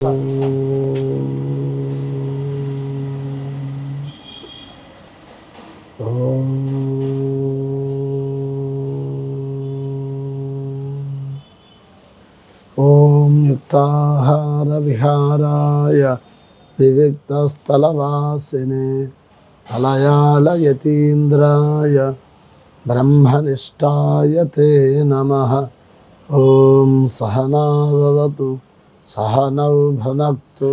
ఓం యుక్తాహార విహారాయ వివిక్తస్థలవాసినే అలయాళయతీంద్రాయ బ్రహ్మనిష్టాయ తే నమః. ఓం సహనావతు సహనౌ భునక్తు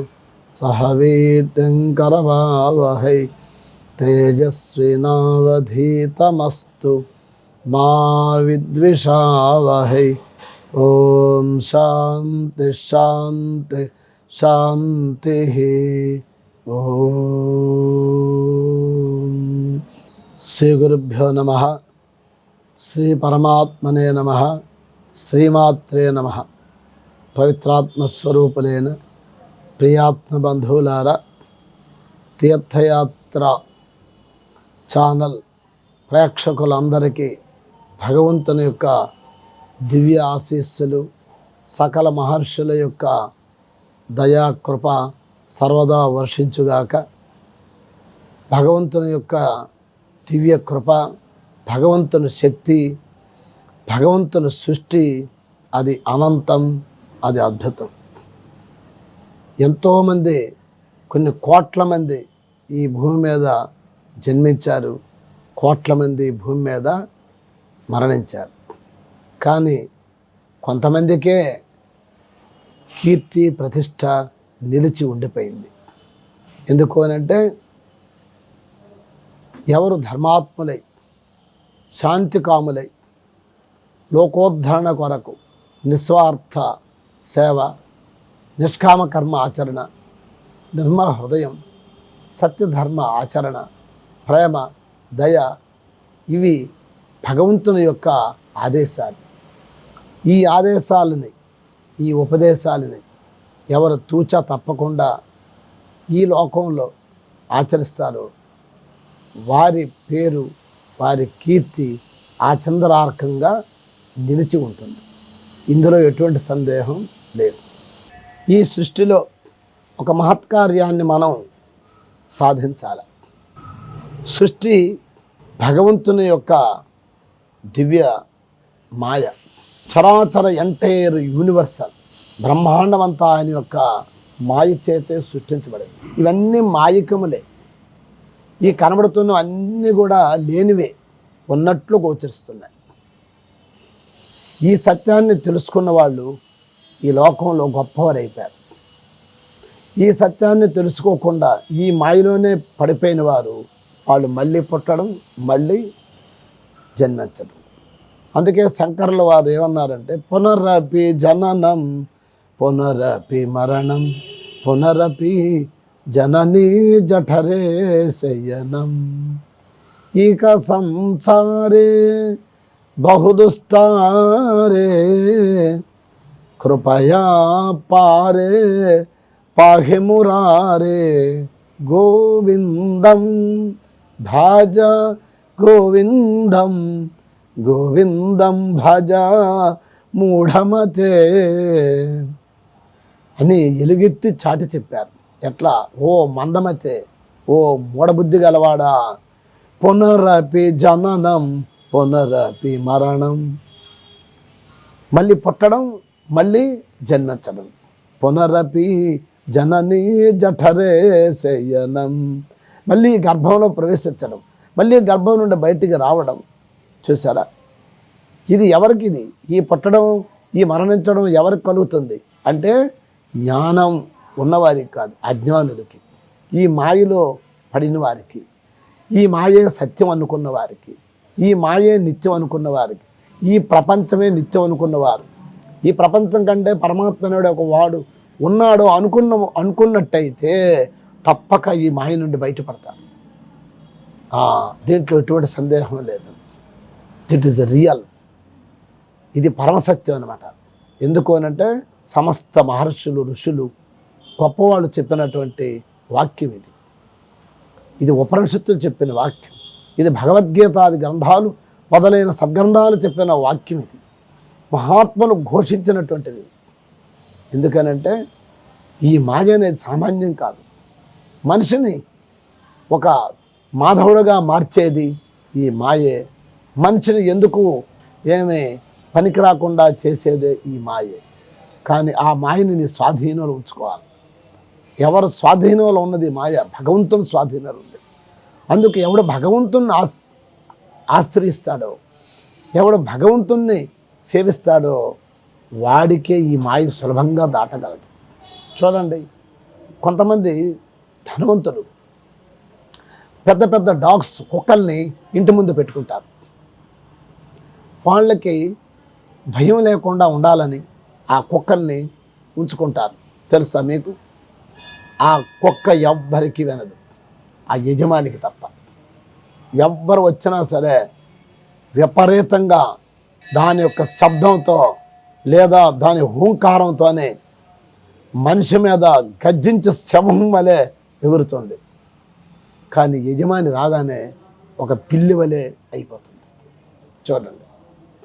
సహ వీర్యం కరవావహై తేజస్వినావధీతమస్తు మా విద్విషావహై. ఓం శాంతి శాంతి శాంతి. ఓం శ్రీ గురుభ్యో నమః. శ్రీ పరమాత్మనే నమః. శ్రీమాత్రే నమః. పవిత్రాత్మస్వరూపులైన ప్రియాత్మ బంధువులారా, తీర్థయాత్ర ఛానల్ ప్రేక్షకులందరికీ భగవంతుని యొక్క దివ్య ఆశీస్సులు, సకల మహర్షుల యొక్క దయాకృప సర్వదా వర్షించుగాక. భగవంతుని యొక్క దివ్య కృప, భగవంతుని శక్తి, భగవంతుని సృష్టి అది అనంతం, అది అద్భుతం. ఎంతోమంది, కొన్ని కోట్ల మంది ఈ భూమి మీద జన్మించారు, కోట్ల మంది భూమి మీద మరణించారు. కానీ కొంతమందికే కీర్తి ప్రతిష్ట నిలిచి ఉండిపోయింది. ఎందుకు అనంటే, ఎవరు ధర్మాత్ములై, శాంతికాములై, లోకోద్ధరణ కొరకు నిస్వార్థ సేవ, నిష్కామ కర్మ ఆచరణ, నిర్మల హృదయం, సత్యధర్మ ఆచరణ, ప్రేమ, దయ, ఇవి భగవంతుని యొక్క ఆదేశాలు. ఈ ఆదేశాలని, ఈ ఉపదేశాలని ఎవరు తూచా తప్పకుండా ఈ లోకంలో ఆచరిస్తారో వారి పేరు, వారి కీర్తి ఆచంద్రార్కంగా నిలిచి ఉంటుంది. ఇందులో ఎటువంటి సందేహం లేదు. ఈ సృష్టిలో ఒక మహత్కార్యాన్ని మనం సాధించాలి. సృష్టి భగవంతుని యొక్క దివ్య మాయ. చరాచర ఎంటైర్ యూనివర్సల్ బ్రహ్మాండమంతా ఆయన యొక్క మాయ చేతే సృష్టించబడింది. ఇవన్నీ మాయికములే. ఈ కనబడుతున్నవన్నీ కూడా లేనివే, ఉన్నట్లు గోచరిస్తున్నాయి. ఈ సత్యాన్ని తెలుసుకున్న వాళ్ళు ఈ లోకంలో గొప్పవారైపోయారు. ఈ సత్యాన్ని తెలుసుకోకుండా ఈ మాయలోనే పడిపోయిన వారు, వాళ్ళు మళ్ళీ పుట్టడం, మళ్ళీ జన్మించడం. అందుకే శంకరుల వారు ఏమన్నారంటే, పునరపి జననం పునరపి మరణం పునరపి జననీ జఠరే శయనం ఇక సంసారే బహుదుస్తారే కృపయా పారే పాహి మురారే గోవిందం భజ గోవిందం గోవిందం భజ మూఢమతే అని ఎలుగెత్తి చాటి చెప్పారు. ఎట్లా? ఓ మందమతే, ఓ మూఢబుద్ధి గలవాడా, పునరపి జననం పునరపి మరణం, మళ్ళీ పుట్టడం, మళ్ళీ జన్మించడం. పునరపి జననీ జఠరే శయనం, మళ్ళీ గర్భంలో ప్రవేశించడం, మళ్ళీ గర్భం నుండి బయటికి రావడం. చూసారా? ఇది ఎవరికి? ఇది ఈ పుట్టడం, ఈ మరణించడం ఎవరికి కలుగుతుంది అంటే జ్ఞానం ఉన్నవారికి కాదు, అజ్ఞానులకి, ఈ మాయలో పడిన వారికి, ఈ మాయే సత్యం అనుకున్న వారికి, ఈ మాయే నిత్యం అనుకున్న వారికి, ఈ ప్రపంచమే నిత్యం అనుకున్నవారు, ఈ ప్రపంచం కంటే పరమాత్మ అనేవాడు ఒక వాడు ఉన్నాడు అనుకున్నట్టయితే తప్పక ఈ మాయ నుండి బయటపడతారు. దీంట్లో ఎటువంటి సందేహం లేదు. It is real. ఇది పరమసత్యం అన్నమాట. ఎందుకు అనంటే సమస్త మహర్షులు, ఋషులు, గొప్పవాళ్ళు చెప్పినటువంటి వాక్యం ఇది. ఇది ఉపనిషత్తులు చెప్పిన వాక్యం. ఇది భగవద్గీతాది గ్రంథాలు మొదలైన సద్గ్రంథాలు చెప్పిన వాక్యం. ఇది మహాత్ములు ఘోషించినటువంటిది. ఎందుకనంటే ఈ మాయ అనేది సామాన్యం కాదు. మనిషిని ఒక మాధవుడుగా మార్చేది ఈ మాయే. మనిషిని ఎందుకు ఏమి పనికి రాకుండా చేసేదే ఈ మాయే. కానీ ఆ మాయని నీ స్వాధీనంలో ఉంచుకోవాలి. ఎవరు స్వాధీనంలో ఉన్నది మాయ? భగవంతుని స్వాధీనంలో ఉంది. అందుకు ఎవడు భగవంతుని ఆశ్రయిస్తాడో, ఎవడు భగవంతుణ్ణి సేవిస్తాడో వాడికే ఈ మాయ సులభంగా దాటగలదు. చూడండి, కొంతమంది ధనవంతులు పెద్ద పెద్ద డాగ్స్, కుక్కల్ని ఇంటి ముందు పెట్టుకుంటారు. వాళ్ళకి భయం లేకుండా ఉండాలని ఆ కుక్కల్ని ఉంచుకుంటారు. తెలుసా మీకు? ఆ కుక్క ఎవ్వరికి వినదు, ఆ యజమానికి తప్ప. ఎవ్వరు వచ్చినా సరే విపరీతంగా దాని యొక్క శబ్దంతో లేదా దాని హూంకారంతోనే మనిషి మీద గర్జించే శవం వలె ఎగురుతుంది. కానీ యజమాని రాగానే ఒక పిల్లి వలె అయిపోతుంది. చూడండి,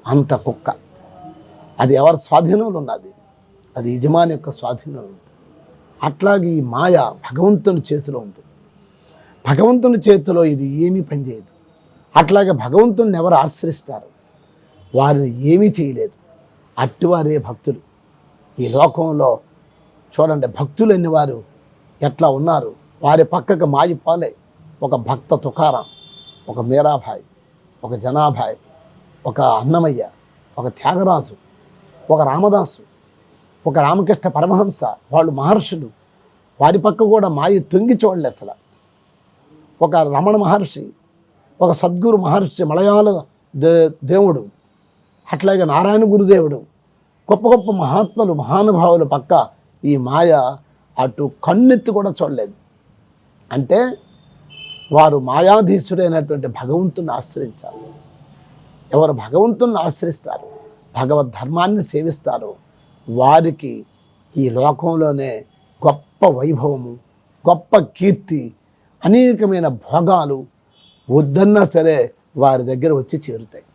అంత కుక్క. అది ఎవరి స్వాధీనంలో ఉన్నది? అది యజమాని యొక్క స్వాధీనంలో ఉంది. అట్లాగే ఈ మాయ భగవంతుని చేతిలో ఉంది. భగవంతుని చేతిలో ఇది ఏమీ పనిచేయదు. అట్లాగే భగవంతుని ఎవరు ఆశ్రయిస్తారు వారిని ఏమీ చేయలేదు. అట్టివారే భక్తులు. ఈ లోకంలో చూడండి, భక్తులు అనేవారు ఎట్లా ఉన్నారు? వారి పక్కకు మాయి పాలే. ఒక భక్త తుకారాం, ఒక మీరాబాయి, ఒక జనాభాయ్, ఒక అన్నమయ్య, ఒక త్యాగరాజు, ఒక రామదాసు, ఒక రామకృష్ణ పరమహంస, వాళ్ళు మహర్షులు. వారి పక్క కూడా మాయి తొంగి చూడలే అసలు. ఒక రమణ మహర్షి, ఒక సద్గురు మహర్షి, మలయాళ దేవుడు, అట్లాగే నారాయణ గురుదేవుడు, గొప్ప గొప్ప మహాత్ములు, మహానుభావులు పక్క ఈ మాయ అటు కన్నెత్తి కూడా చూడలేదు. అంటే వారు మాయాధీశుడైనటువంటి భగవంతుని ఆశ్రయించాలి. ఎవరు భగవంతుని ఆశ్రయిస్తారు, భగవద్ ధర్మాన్ని సేవిస్తారు, వారికి ఈ లోకంలోనే గొప్ప వైభవము, గొప్ప కీర్తి, అనేకమైన భోగాలు వద్దన్నా సరే వారి దగ్గర వచ్చి చేరుతాయి.